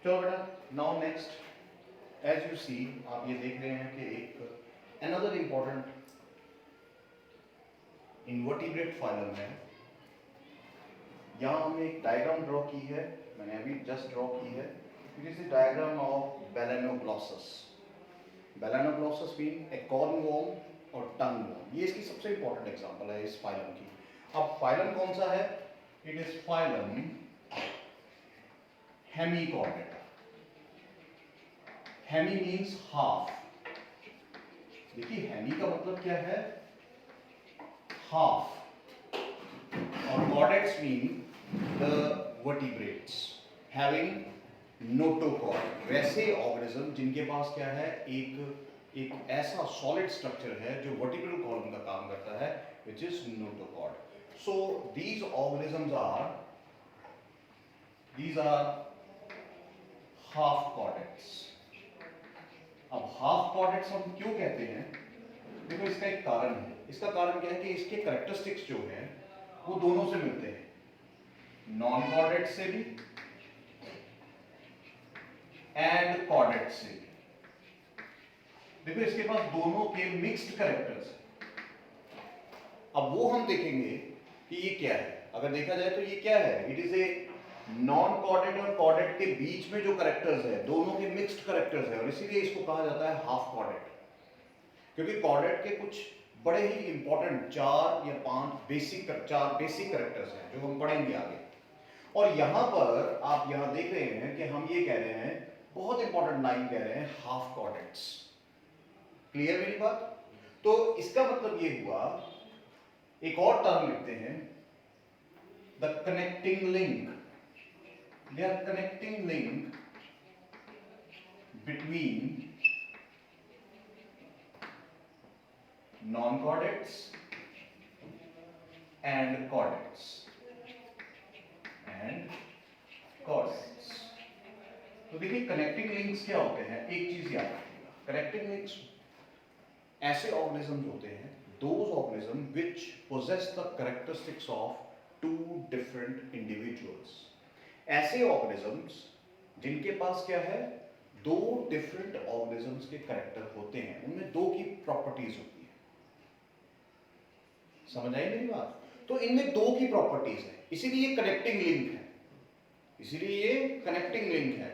चलो बेटा, now next as you see, आप ये देख रहे हैं कि एक अनदर इंपॉर्टेंट इनवर्टिब्रेट फाइलम है। यहाँ हमने एक डायग्राम ड्रॉ की है, मैंने अभी जस्ट ड्रॉ की है। It is the diagram of balanoglossus. Balanoglossus mean a cornworm और टंग वॉर्म। ये इसकी सबसे इंपॉर्टेंट एग्जांपल है इस फाइलम की। अब फाइलम कौन सा है? It is phylum hemichordata. Hemi means half. देखिए हेमी का मतलब क्या है? हाफ। और chordates mean the vertebrates having notochord. वैसे ऑर्गेनिज्म जिनके पास क्या है, एक ऐसा सॉलिड स्ट्रक्चर है जो वर्टिब्रल कॉलम का काम करता है, which is notochord. So these organisms are half chordates. अब हाफ कॉर्डेट्स हम क्यों कहते हैं? देखो इसका एक कारण है। इसका कारण क्या है कि इसके कैरेक्टरिस्टिक्स जो है वो दोनों से मिलते हैं, नॉन कॉर्डेट से भी एंड कॉर्डेट से भी। देखो इसके पास दोनों के मिक्स्ड कैरेक्टर्स हैं। अब वो हम देखेंगे कि ये क्या है। अगर देखा जाए तो ये क्या है? It is a non chordate और कॉर्डेट के बीच में जो कैरेक्टर्स है, दोनों के मिक्स्ड कैरेक्टर्स है, और इसीलिए इसको कहा जाता है हाफ कॉर्डेट। क्योंकि कॉर्डेट के कुछ बड़े ही इंपॉर्टेंट चार बेसिक कैरेक्टर्स हैं जो हम पढ़ेंगे आगे। और यहां पर आप यहां देख रहे हैं कि हम ये कह रहे हैं, बहुत इंपॉर्टेंट लाइन कह रहे हैं, हाफ कॉर्डेट्स। क्लियर मेरी बात? तो इसका मतलब ये हुआ, एक और टर्म लिखते हैं, the connecting link. They are connecting link between non-chordates and chordates तो देखिए कनेक्टिंग लिंक्स क्या होते हैं, एक चीज याद रखिएगा। कनेक्टिंग लिंक्स ऐसे ऑर्गेनिजम्स होते हैं, those organism which possess the characteristics of two different individuals. ऐसे ऑर्गेनिजम्स जिनके पास क्या है, दो डिफरेंट ऑर्गेनिजम्स के कैरेक्टर होते हैं, उनमें दो की प्रॉपर्टीज होती है। समझ आई मेरी बात? तो इनमें दो की प्रॉपर्टीज है, इसीलिए कनेक्टिंग लिंक है। इसीलिए ये कनेक्टिंग लिंक है,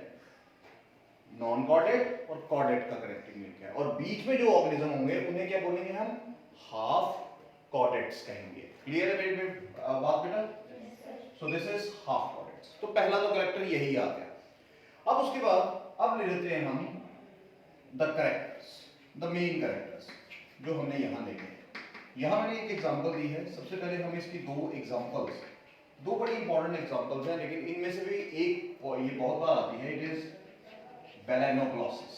नॉन कॉर्डेट और कॉर्डेट का कनेक्टिंग लिंक है। और बीच में जो ऑर्गेनिज्म होंगे उन्हें क्या बोलेंगे हम? हाफ कॉर्डेट्स कहेंगे। क्लियर है मेरी बात बेटा? So this is half chordates. तो पहला तो कैरेक्टर यही आ गया। अब उसके बाद अब ले लेते हैं हम the characters, the main characters जो हमने यहां देखे हैं। यहां मैंने एक एग्जांपल दी है। सबसे पहले हम इसकी दो एग्जांपल्स, दो बड़ी इंपॉर्टेंट एग्जांपल्स हैं, लेकिन इनमें से भी एक ये बहुत बार आती है। It is balanoglossus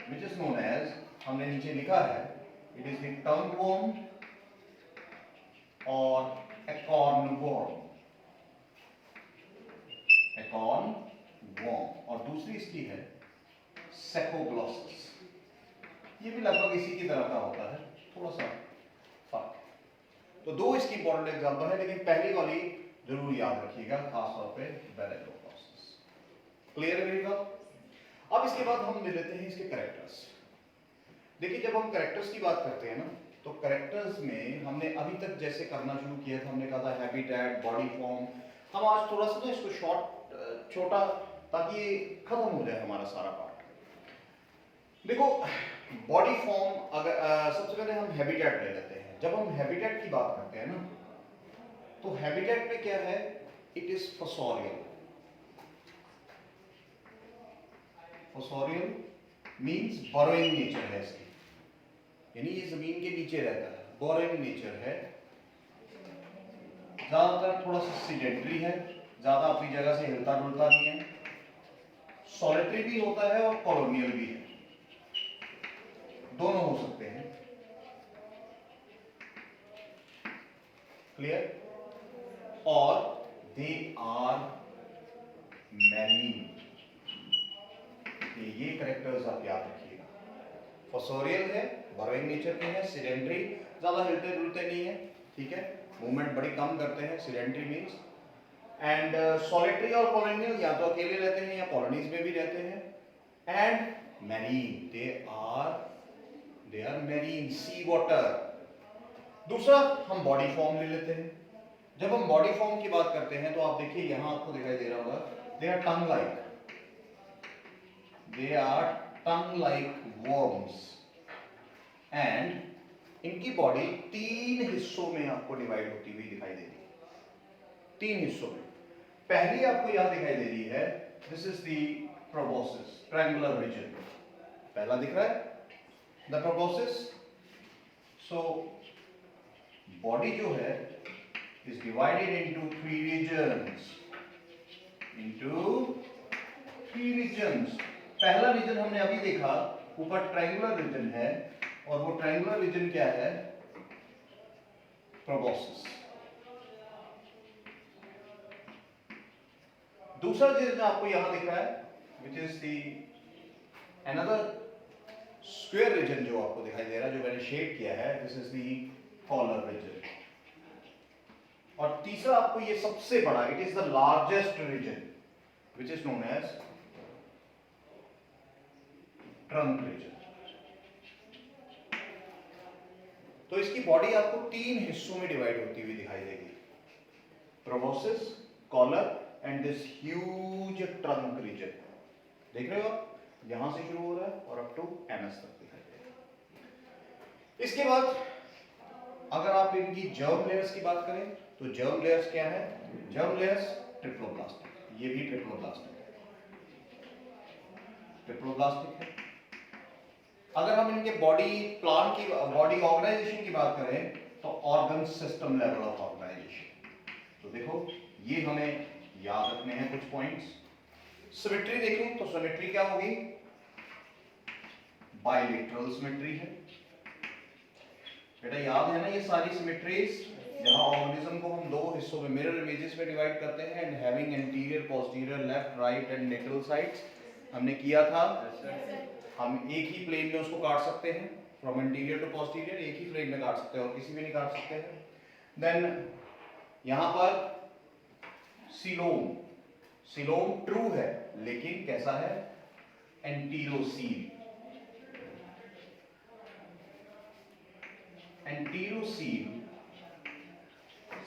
which is known as, हमने नीचे लिखा है, it is the tongue worm और एकॉर्न वॉर्म। Acorn worm. और दूसरी इसकी है सेकोग्लॉसस। ये भी लगभग इसी की तरह का होता है, थोड़ा सा फर्क है। तो दो इसकी इंपॉर्टेंट एग्जांपल है, लेकिन पहली वाली जरूर याद रखिएगा, खासतौर पे बेलेनोग्लॉसस। क्लियर है मेरी बात? अब इसके बाद हम ले लेते हैं इसके कैरेक्टर्स। देखिए जब हम कैरेक्टर्स की बात करते हैं ना, तो कैरेक्टर्स में हमने अभी तक जैसे करना शुरू किया था, हमने कहा था हैबिटेट, बॉडी फॉर्म। हम आज थोड़ा सा ना इसको छोटा, ताकि ये खत्म हो जाए हमारा सारा पार्ट। देखो बॉडी फॉर्म, अगर सबसे पहले हम हैबिटेट ले लेते हैं। जब हम हैबिटेट की बात करते हैं ना, तो हैबिटेट में क्या है? It is fossorial. Fossorial means burrowing nature है इसकी, यानी ये जमीन के नीचे रहता है, बोरिंग नेचर है। ज्यादातर थोड़ा सा सीडेंटरी है, ज्यादा अपनी जगह से हिलता डुलता नहीं है। सॉलिटरी भी होता है और कॉलोनियल भी है, दोनों हो सकते हैं। क्लियर? और दे आर मैरीन। ये कैरेक्टर्स आप याद रखिएगा। फोसोरियल है, बरोइंग नेचर के हैं, सीडेंटरी, ज्यादा हिलते डुलते नहीं है, ठीक है, मूवमेंट बड़ी कम करते हैं। सीडेंटरी मीन्स एंड सॉलिटरी और कॉलोनियल, या तो अकेले रहते हैं या कॉलोनीज में भी रहते हैं. And marine, they are marine, sea water. दूसरा हम बॉडी फॉर्म ले लेते हैं. जब हम बॉडी फॉर्म की बात करते हैं तो आप देखिए यहां आपको दिखाई दे रहा होगा, they are tongue like, they are tongue like worms. And इनकी बॉडी 3 हिस्सों में आपको डिवाइड होती हुई दिखाई दे रही है. 3 हिस्सों में. पहली आपको यहां दिखाई दे रही है, this is the proboscis, triangular region. पहला दिख रहा है द प्रोबोसिस. सो बॉडी जो है is divided into 3 regions. पहला रीजन हमने अभी देखा, ऊपर ट्रायंगुलर रीजन है, और वो ट्रायंगुलर रीजन क्या है? प्रोबोसिस. दूसरा रीजन आपको यहां दिख रहा है, which is the another square region जो आपको दिखाई दे रहा है, जो मैंने शेड किया है, this is the collar region. और तीसरा आपको ये सबसे बड़ा, it is the largest region, which is known as trunk region. तो इसकी बॉडी आपको 3 हिस्सों में डिवाइड होती हुई दिखाई देगी, proboscis, collar and this huge trunk region. देख रहे हो आप, यहां से शुरू हो रहा है और अप टू एनस तक दिखाई देगा. इसके बाद अगर आप इनकी जर्म लेयर्स की बात करें तो जर्म लेयर्स क्या है? जर्म लेयर्स ट्रिप्लोब्लास्टिक, ये भी ट्रिप्लोब्लास्टिक है, ट्रिप्लोब्लास्टिक है. अगर हम इनके बॉडी प्लान की, बॉडी ऑर्गेनाइजेशन की बात करें तो organ system level of organisation. तो देखो ये हमें याद रखने हैं कुछ पॉइंट्स. सिमेट्री देखें तो सिमेट्री क्या होगी? बाइलेटरल सिमेट्री है. बेटा याद है ना ये सारी सिमेट्रीज, जहां ऑर्गेनिज्म को हम 2 हिस्सों में, मिरर इमेजेस में डिवाइड करते हैं, and having anterior, posterior, left, right and lateral sides. हमने किया था. हम एक ही प्लेन में उसको काट सकते हैं, फ्रॉम एंटीरियर टू पोस्टीरियर एक ही प्लेन में काट सकते हैं और किसी में नहीं काट सकते हैं. देन यहां पर सीलोम, सीलोम ट्रू है लेकिन कैसा है? एंटीरोसील. एंटीरोसील,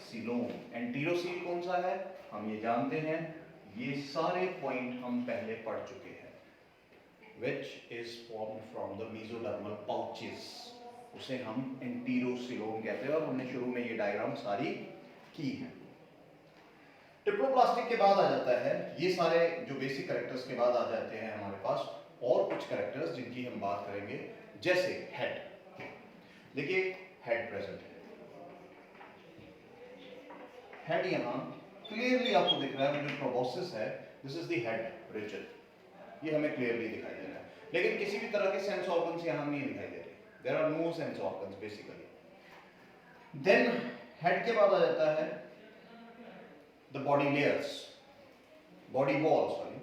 सीलोम. एंटीरोसील कौन सा है हम ये जानते हैं. ये सारे पॉइंट हम पहले पढ़ चुके हैं. which is formed from the mesodermal pouches, उसे हम एंटीरोसीलोम कहते हैं, और हमने शुरू में ये डायग्राम सारी की है. ट्रिप्लोप्लास्टिक के बाद आ जाता है, ये सारे जो बेसिक कैरेक्टर्स के बाद आ जाते हैं हमारे पास और कुछ कैरेक्टर्स जिनकी हम बात करेंगे, जैसे हेड. देखिए हेड प्रेजेंट है. हेड यहां क्लियरली आपको दिख रहा है, जो प्रोबोसिस है, this is the head region. ये हमें क्लियरली दिखाई दे रहा है, लेकिन किसी भी तरह के सेंस ऑर्गन्स यहां नहीं दिखाई दे रहे. There are no sense organs basically. Then head के बाद आ जाता है the body layers, body wall. Sorry,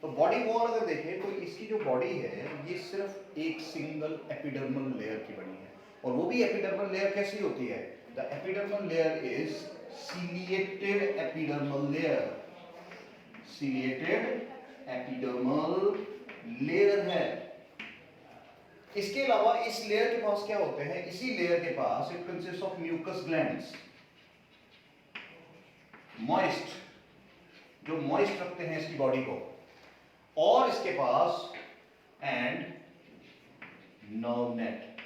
तो बॉडी वॉल अगर देखें तो इसकी जो बॉडी है ये सिर्फ एक सिंगल एपिडर्मल लेयर की बनी है. और वो भी एपिडर्मल लेयर कैसी होती है? The epidermal layer is ciliated epidermal layer. Ciliated epidermal layer है. इसके अलावा इस लेयर के पास क्या होते हैं? इसी लेयर के पास it consist of mucus glands, moist, जो मॉइस्ट रखते हैं इसकी बॉडी को. और इसके पास एंड नर्व नेट,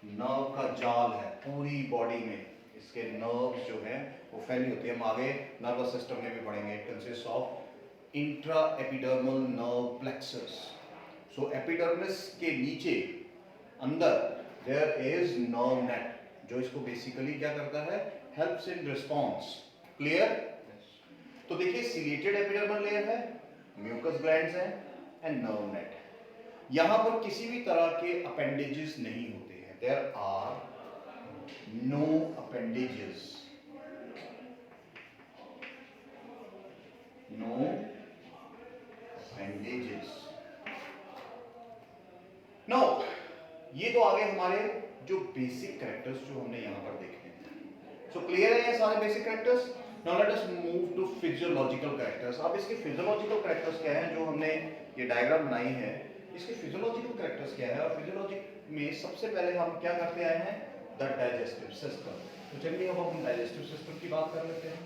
नर्व का जाल है पूरी बॉडी में. इसके नर्व्स जो हैं वो फैली होती है. हम आगे नर्वस सिस्टम में भी पढ़ेंगे. It consist of intra epidermal nerve plexus. So epidermis के नीचे अंदर देयर इज नर्व नेट, जो इसको बेसिकली क्या करता है? Helps in response. क्लियर? तो देखिए सीलिएटेड एपिडर्मल लेयर है, म्यूकस ग्लैंड्स हैं एंड नर्व नेट. यहां पर किसी भी तरह के अपेंडेजेस नहीं होते हैं. There are no appendages, no appendages. No, ये तो आगे हमारे जो बेसिक कैरेक्टर्स जो हमने यहां पर देखे हैं. सो क्लियर है ये सारे basic characters. Now let us move to physiological characters. अब इसके फिजियोलॉजिकल कैरेक्टर्स क्या हैं जो हमने ये डायग्राम बनाई है, इसके फिजियोलॉजिकल कैरेक्टर्स क्या है? और फिजियोलॉजी में सबसे पहले हम क्या करते आए हैं? The digestive system. तो चलिए अब हम डाइजेस्टिव सिस्टम की बात कर लेते हैं।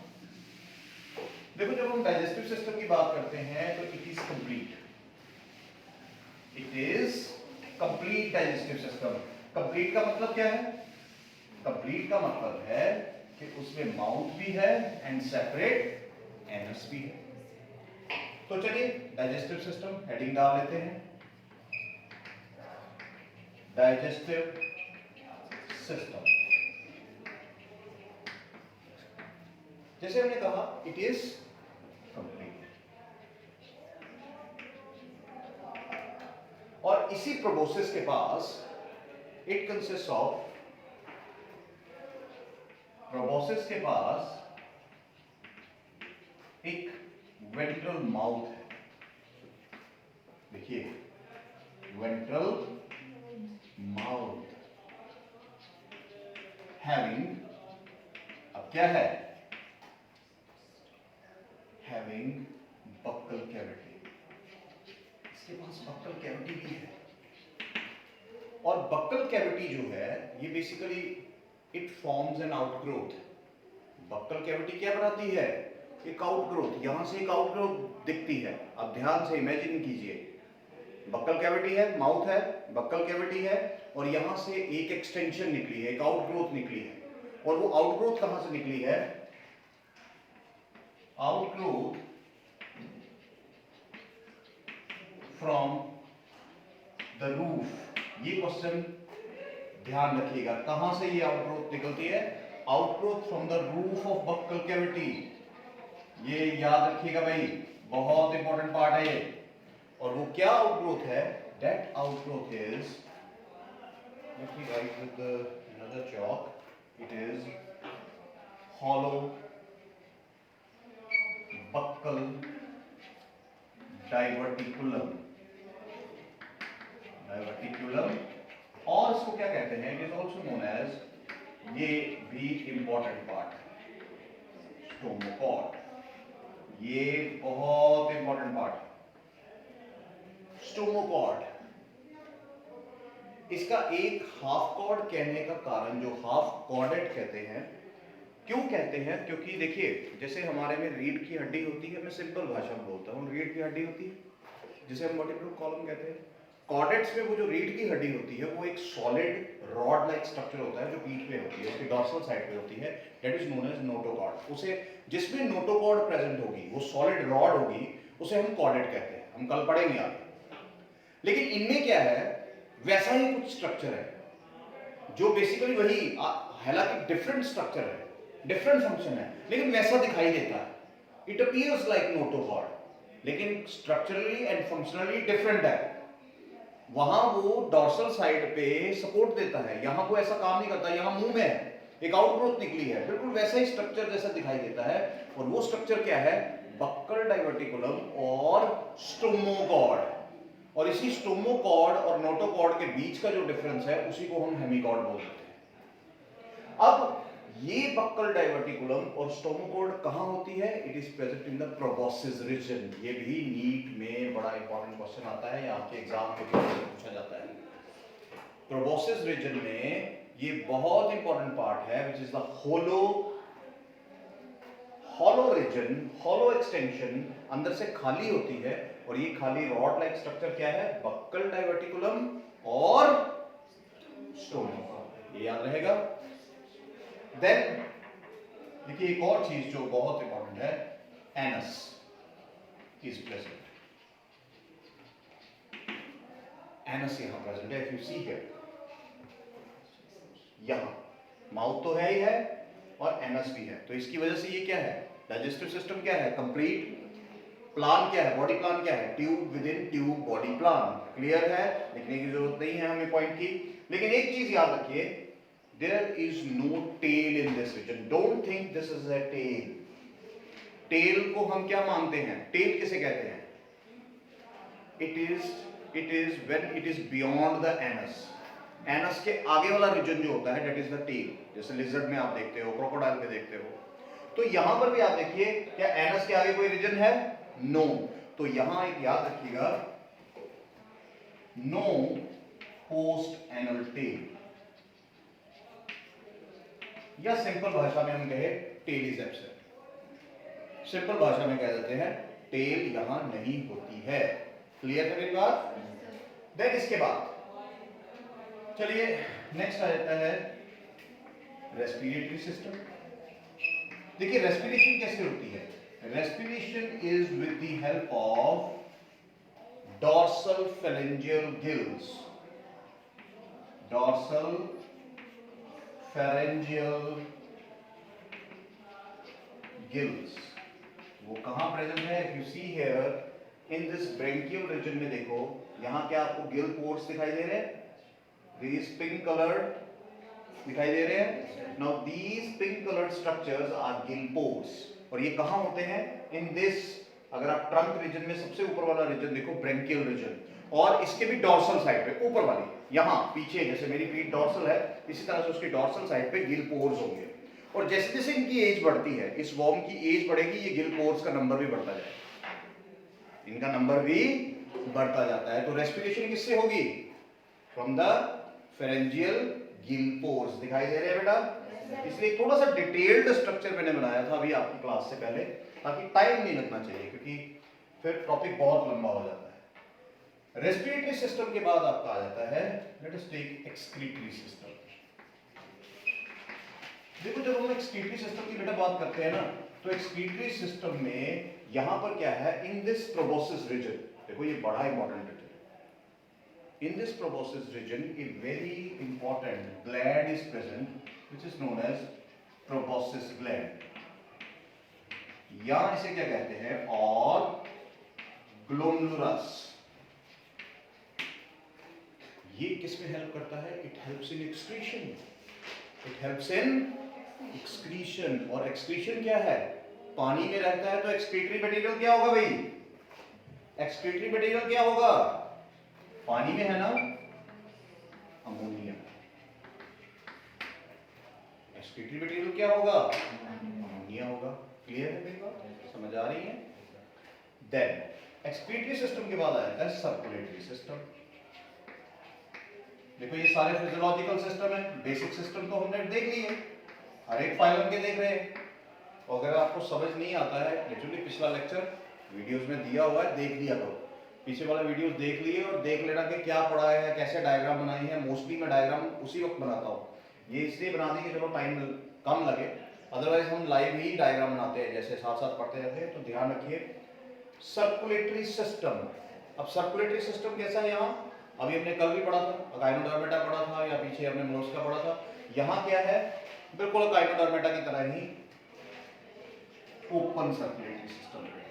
देखो जब हम डाइजेस्टिव सिस्टम की बात करते हैं तो it is complete, it is complete digestive system. Complete का मतलब क्या है? कंप्लीट का मतलब है कि उसमें माउथ भी है एंड सेपरेट एनस भी है। तो चलिए डाइजेस्टिव सिस्टम हेडिंग डाल लेते हैं, डाइजेस्टिव सिस्टम। जैसे हमने कहा इट इज कंप्लीट, और इसी प्रोबोसिस के पास इट कंसिस्ट ऑफ, प्रोबोसिस के पास एक वेंट्रल माउथ है। देखिए वेंट्रल माउथ हैविंग, अब क्या है? Having buccal cavity. इसके पास बक्कल कैविटी भी है, और बक्कल कैविटी जो है ये basically it forms an outgrowth. Buccal cavity क्या बनाती है? एक आउटग्रोथ। यहां से एक आउटग्रोथ दिखती है। अब ध्यान से इमेजिन कीजिए, बक्कल कैविटी है, माउथ है, बक्कल कैविटी है, और यहां से एक एक्सटेंशन निकली है, एक आउटग्रोथ निकली है। और वो आउटग्रोथ कहां से निकली है? Outgrowth from the roof. ये क्वेश्चन ध्यान रखिएगा, कहां से ये आउटग्रोथ निकलती है? Outgrowth from the roof of buccal cavity. ये याद रखिएगा भाई, बहुत इंपॉर्टेंट पार्ट है ये। और वो क्या आउटग्रोथ है? That outgrowth is, let me write with the another chalk, it is hollow buccal diverticulum। diverticulum, और इसको क्या कहते हैं? It is also known as, ये भी इंपॉर्टेंट पार्ट, स्टोमोकॉर्ड। ये बहुत इंपॉर्टेंट पार्ट, स्टोमोकॉर्ड। इसका एक हाफ कॉर्ड कहने का कारण, जो हाफ कॉर्डेड कहते हैं, क्यों कहते हैं? क्योंकि देखिए जैसे हमारे में रीढ़ की हड्डी होती है, मैं सिंपल भाषा में बोलता हूँ, रीढ़ की हड्डी होती है जिसे हम वर्टिब्रल कॉलम कहते हैं। कॉर्डेट्स में वो जो रीढ़ की हड्डी होती है वो एक सॉलिड रॉड लाइक स्ट्रक्चर होता है जो पीठ पे होती है, उसकी डॉर्सल साइड पे होती है, that is known as notochord. उसे, जिसमें नोटोकॉर्ड प्रेजेंट होगी, वो सॉलिड रॉड होगी, उसे हम कॉर्डेट कहते हैं। हम कल पढ़ेंगे आगे। लेकिन इनमें क्या है? वैसा ही कुछ स्ट्रक्चर है जो बेसिकली वही, हालांकि डिफरेंट स्ट्रक्चर है, डिफरेंट फंक्शन है, लेकिन वैसा दिखाई देता है। इट अपीयर्स लाइक नोटोकॉर्ड, लेकिन स्ट्रक्चरली एंड फंक्शनली डिफरेंट है। वहां वो डॉर्सल साइड पे सपोर्ट देता है, यहां वो ऐसा काम नहीं करता। यहां मुंह में है, एक आउटग्रोथ निकली है, बिल्कुल वैसा ही स्ट्रक्चर जैसा दिखाई देता है। और वो स्ट्रक्चर क्या है? बक्कल डाइवर्टिकुलम और स्टोमोकॉर्ड। और इसी स्टोमोकॉर्ड और नोटोकॉर्ड के बीच का जो डिफरेंस है उसी को हम हेमिकॉर्ड बोलते हैं। अब ये बक्कल डाइवर्टिकुलम और स्टोमोकॉर्ड कहां होती है? It is present in the proboscis region. ये भी नीट में बड़ा इंपॉर्टेंट क्वेश्चन आता है, आपके एग्जाम में पूछा जाता है। प्रोबोसिस रीजन में ये बहुत इंपॉर्टेंट पार्ट है, which is the hollow region, hollow extension, अंदर से खाली होती है। और ये खाली रॉड लाइक स्ट्रक्चर क्या है? बक्कल डाइवर्टिकुलम और स्टोमोकॉर्ड। ये याद रहेगा। देन देखिए एक और चीज जो बहुत इंपॉर्टेंट है, एनस इज प्रेजेंट। एनस यहां प्रेजेंट है, इफ यू सी हियर, यहां माउथ तो है ही है और एनस भी है, तो इसकी वजह से ये क्या है? डाइजेस्टिव सिस्टम क्या है? कंप्लीट। प्लान क्या है? बॉडी प्लान क्या है? Tube with in tube body plan. Clear है? लिखने की जरूरत नहीं है हमें पॉइंट की। लेकिन एक चीज याद रखिए, there is no tail in this region. Don't think this is a tail. tail को हम क्या मानते हैं? tail किसे कहते हैं? it is when it is beyond the anus. anus के आगे वाला रीजन जो होता है that is the tail. जैसे lizard में आप देखते हो, crocodile में देखते हो। तो यहां पर भी आप देखिए, क्या एनस के आगे कोई रीजन है? नो। तो यहां एक याद रखिएगा, नो पोस्ट एनल टेल, या सिंपल भाषा में हम कहे टेल इज एब्सेंट। सिंपल भाषा में कह देते हैं टेल यहां नहीं होती है। क्लियर है मेरी बात? देन इसके बाद चलिए नेक्स्ट आ जाता है रेस्पिरेटरी सिस्टम। देखिए रेस्पिरेशन कैसे होती है? Respiration is with the help of dorsal pharyngeal gills. Dorsal pharyngeal gills, वो कहां प्रेजेंट है? If you see here in this branchial region में देखो, यहां क्या आपको गिल पोर्स दिखाई दे रहे हैं? These pink colored दिखाई दे रहे हैं। Now these pink colored structures are gill pores, और ये कहां होते हैं? In this, अगर आप ट्रंक रीजन में सबसे ऊपर वाला रीजन देखो, ब्रेंकियल रीजन, और इसके भी डॉर्सल साइड पे ऊपर वाली, यहां पीछे जैसे मेरी पीठ डॉर्सल है, इसी तरह से उसकी डॉर्सल साइड पे गिल पोर्स होंगे। और जैसे जैसे इनकी एज बढ़ती है, इस वॉर्म की एज बढ़ेगी, ये गिल पोर्स का नंबर भी बढ़ता जाएगा, इनका नंबर भी बढ़ता जाता है। तो रेस्पिरेशन किससे होगी? From the pharyngeal Gill pores. दिखाई दे रहे हैं बेटा? इसलिए थोड़ा सा डिटेल्ड स्ट्रक्चर मैंने बनाया था अभी आपकी क्लास से पहले, ताकि टाइम नहीं लगना चाहिए, क्योंकि फिर टॉपिक बहुत लंबा हो जाता है। रेस्पिरेटरी सिस्टम के बाद आपका आ जाता है, let us take excretory system. देखो जब हम एक्सक्रीटरी सिस्टम की बेटा बात करते हैं ना, तो एक्सक्रीटरी सिस्टम में यहां पर क्या है? इन दिस प्रोबोसिस रीजन, देखो ये बड़ा इंपॉर्टेंट है। In this proboscis region, a very important gland is present, which is known as proboscis gland. या इसे क्या कहते हैं? और ग्लोमेरुलस। ये किस में हेल्प करता है? It helps in excretion. It helps in excretion. और excretion क्या है? पानी में रहता है, तो excretory material क्या होगा भाई? excretory material क्या होगा? पानी में है ना, अमोनिया। एक्सक्रीटरी मटेरियल क्या होगा? अमोनिया होगा। क्लियर है मेरी बात? समझ आ रही है? देन एक्सक्रीटरी सिस्टम के बाद आ जाता है सर्कुलेटरी सिस्टम। देखो ये सारे फिजियोलॉजिकल सिस्टम है, बेसिक सिस्टम तो हमने देख लिए, हर एक फाइलम के देख रहे हैं। और अगर आपको समझ नहीं आता है, एक्चुअली पिछला लेक्चर वीडियोस में दिया हुआ है, देख लिया करो, पीछे वाला वीडियोस देख लिए और देख लेना कि क्या पढ़ा है, कैसे डायग्राम बनाई है। मोस्टली मैं डायग्राम उसी वक्त बनाता हूँ, ये इसलिए बना दी कि चलो टाइम कम लगे, अदरवाइज हम लाइव ही डायग्राम बनाते हैं, जैसे साथ साथ पढ़ते रहते हैं। तो ध्यान रखिए सर्कुलेटरी सिस्टम। अब सर्कुलेटरी सिस्टम कैसा है? यहाँ अभी हमने कल भी पढ़ा था, गायनोडर्मेटा पढ़ा था, या पीछे हमने मोलस्का पढ़ा था। यहाँ क्या है? बिल्कुल गायनोडर्मेटा की तरह ही ओपन सर्कुलेटरी सिस्टम है।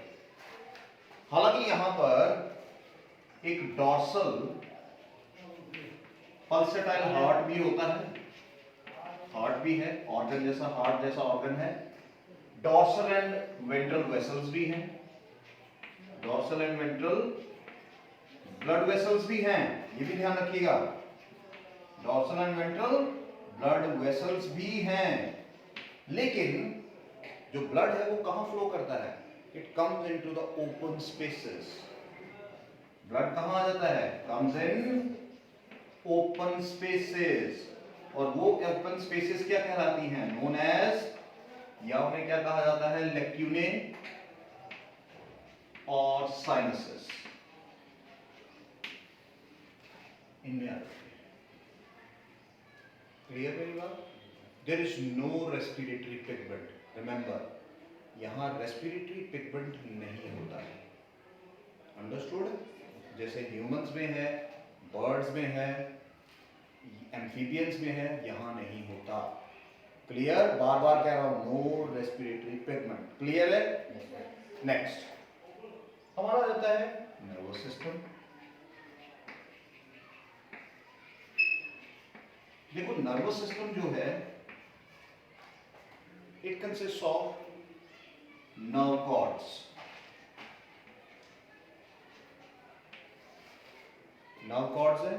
हालांकि यहाँ पर एक डॉर्सल पल्सेटाइल हार्ट भी होता है, हार्ट भी है, ऑर्गन जैसा, हार्ट जैसा ऑर्गन है। डॉर्सल एंड वेंट्रल वेसल्स भी हैं, dorsal and ventral blood vessels भी हैं, ये भी ध्यान रखिएगा। Dorsal and ventral blood vessels भी हैं, लेकिन जो ब्लड है वो कहां फ्लो करता है? It comes into the open spaces. Blood कहां आ जाता है? Comes in open spaces. और वो ओपन स्पेसेस क्या कहलाती हैं? नोन एज, या उन्हें क्या कहा जाता है? लेक्यूने और साइनसेस। इनमें आते हैं। क्लियर मेरी बात? There is no respiratory pigment. Remember, यहां रेस्पिरेटरी पिगमेंट नहीं होता है। अंडरस्टूड? जैसे ह्यूमंस में है, बर्ड्स में है, एम्फीबियंस में है, यहां नहीं होता। क्लियर? बार बार कह रहा हूं, नो रेस्पिरेटरी पिगमेंट। क्लियर है? नेक्स्ट हमारा आ जाता है नर्वस सिस्टम। देखो नर्वस सिस्टम जो है, it consist of nerve cords. Nerve cords है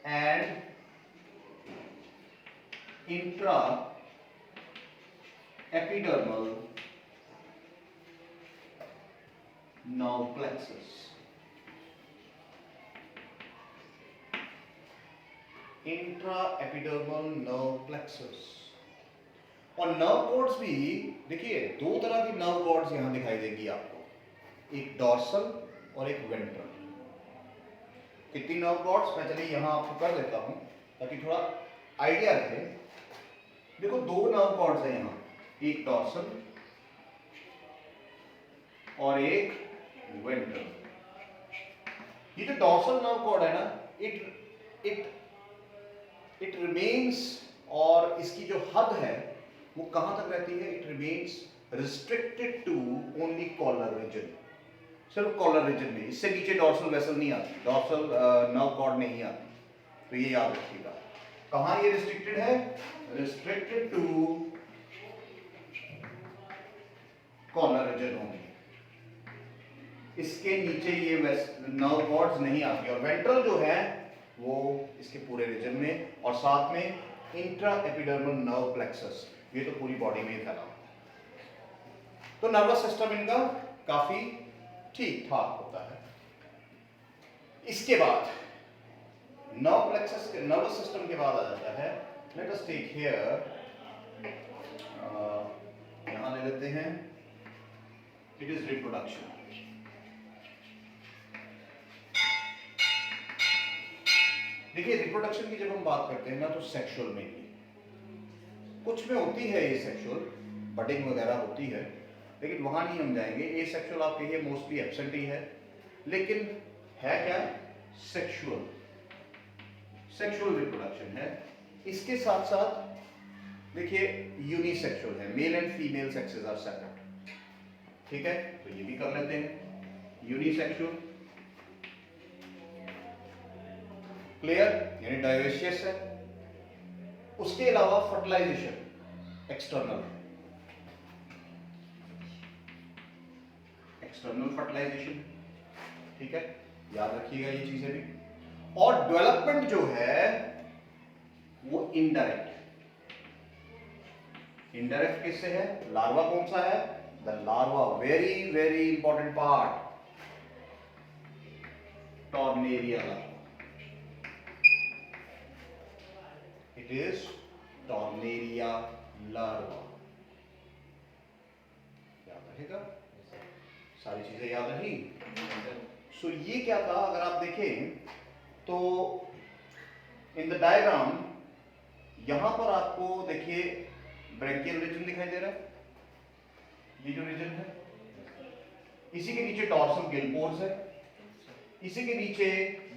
and intra epidermal nerve plexus, intra epidermal nerve plexus. और नर्व कॉर्ड्स भी देखिए, दो तरह की नर्व कॉर्ड्स यहां दिखाई देगी आपको, एक डॉर्सल और एक वेंट्रल। कितनी नर्व कॉर्ड्स मैं चलिए यहां आपको कर देता हूं ताकि थोड़ा आइडिया रहे। देखो दो नर्व कॉर्ड्स हैं यहां, एक डॉर्सल और एक वेंट्रल। ये जो डॉर्सल नर्व कॉर्ड है ना, इट रिमेन्स, और इसकी जो हद है वो कहां तक रहती है? It remains restricted to only collar region, सिर्फ कॉलर रीजन में। इससे नीचे डॉर्सल वेसल नहीं आती, डॉर्सल नर्व कॉर्ड नहीं आती। तो ये याद रखिएगा, कहां ये रिस्ट्रिक्टेड है? Restricted to collar region only. इसके नीचे ये नर्व कॉर्ड्स नहीं आती। और वेंट्रल जो है वो इसके पूरे रीजन में, और साथ में इंट्रा एपिडर्मल नर्व प्लेक्सस, ये तो पूरी बॉडी में ही फैला होता है। तो नर्वस सिस्टम इनका काफी ठीक ठाक होता है। इसके बाद नर्व प्लेक्सस के, नर्वस सिस्टम के बाद आ जाता है, लेट अस टेक हियर, यहां ले लेते हैं, इट इज रिप्रोडक्शन। देखिए रिप्रोडक्शन की जब हम बात करते हैं ना, तो सेक्सुअल में कुछ में होती है ये सेक्सुअल, बडिंग वगैरह होती है, लेकिन वहां नहीं हम जाएंगे। ए सेक्सुअल आप कहिए मोस्टली एब्सेंट ही है, लेकिन है क्या? सेक्सुअल, सेक्सुअल रिप्रोडक्शन है। इसके साथ साथ देखिए यूनिसेक्सुअल है, male and female sexes are separate, ठीक है? तो ये भी कर लेते हैं, यूनिसेक्सुअल, क्लियर, यानी डायोसियस है। उसके अलावा फर्टिलाइजेशन, एक्सटर्नल, एक्सटर्नल फर्टिलाइजेशन, ठीक है, याद रखिएगा ये चीजें भी। और डेवलपमेंट जो है वो इनडायरेक्ट, इनडायरेक्ट किससे है? लार्वा कौन सा है? The larva, very very important part, tornaria larva, it is tornaria larva. याद रहेगा, सारी चीजें याद रही। सो ये क्या था, अगर आप देखें तो इन द डायग्राम यहां पर आपको देखिए ब्रैंकियल रीजन दिखाई दे रहा है, ये जो रीजन है, इसी के नीचे डॉर्सल गिल पोर्स है, इसी के नीचे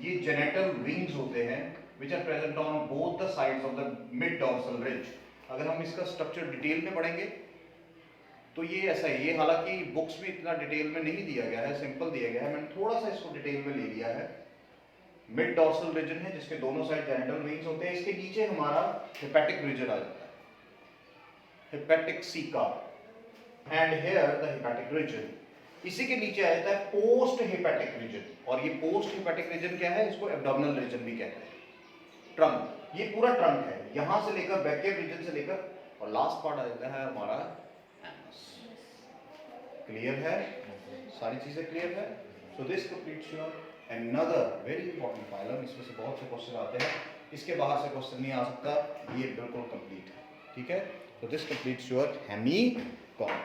ये जेनेटल विंग्स होते हैं which are present on both the sides of the mid dorsal ridge। अगर हम इसका स्ट्रक्चर डिटेल में पढ़ेंगे तो ये ऐसा है, ये हालांकि बुक्स में इतना डिटेल में नहीं दिया गया है, सिंपल दिया गया है, मैंने थोड़ा सा इसको डिटेल में ले लिया है। मिड डॉर्सल रीजन है जिसके दोनों साइड जेनिटल विंग्स होते हैं, इसके नीचे हमारा हेपेटिक रीजन आ जाता है, hepatic caeca, and here the hepatic region. इसी के नीचे आ जाता है पोस्ट हेपेटिक रीजन, और ये पोस्ट हेपेटिक रीजन क्या है? इसको एब्डोमिनल रीजन भी कहते हैं, ट्रंक, ये पूरा ट्रंक है, यहां से लेकर बैकियल रीजन से लेकर, और लास्ट पार्ट आ जाता है हमारा एनस। क्लियर है? सारी चीजें क्लियर है? So this completes your another very important phylum. इसमें से बहुत से क्वेश्चन आते हैं, इसके बाहर से क्वेश्चन नहीं आ सकता, ये बिल्कुल कंप्लीट है, ठीक है? So this completes your हेमीकॉन।